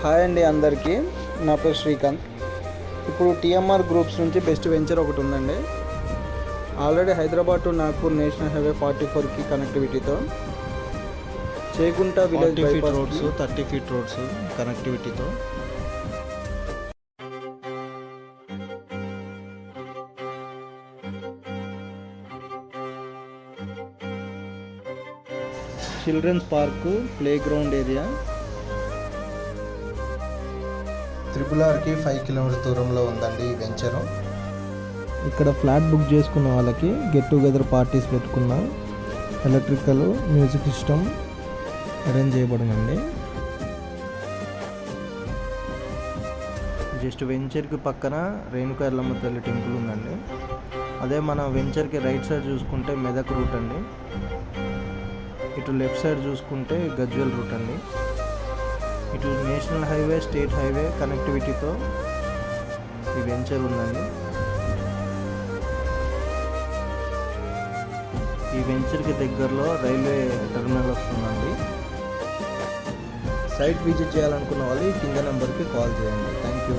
Hi అండి అందరికీ, నా పేరు శ్రీకాంత్. ఇప్పుడు టీఎంఆర్ గ్రూప్స్ నుంచి బెస్ట్ వెంచర్ ఒకటి ఉందండి. Already Hyderabad to Nagpur national highway 44కి కనెక్టివిటీతో Chegunta village 40 feet roads 30 feet roads కనెక్టివిటీతో children's park, play ground area, RRRకి 5 కిలోమీటర్ దూరంలో ఉందండి ఈ వెంచరు. ఇక్కడ ఫ్లాట్ బుక్ చేసుకున్న వాళ్ళకి గెట్ టుగెదర్ పార్టీస్ పెట్టుకున్న ఎలక్ట్రికల్ మ్యూజిక్ సిస్టమ్ అరేంజ్ చేయబడిందండి. జస్ట్ వెంచర్కి పక్కన రేణుకా ఎల్లమ్మ తల్లి టెంపుల్ ఉందండి. అదే మన వెంచర్కి రైట్ సైడ్ చూసుకుంటే మెదక్ రూట్ అండి, ఇటు లెఫ్ట్ సైడ్ చూసుకుంటే గజ్వెల్ రూట్ అండి. ఇటు నేషనల్ హైవే, స్టేట్ హైవే కనెక్టివిటీతో ఈ వెంచర్ ఉందండి. ఈ వెంచర్కి దగ్గరలో రైల్వే టెర్మినల్ వస్తుందండి. సైట్ విజిట్ చేయాలనుకున్న వాళ్ళు ఈ కింద నెంబర్కి కాల్ చేయండి. Thank you.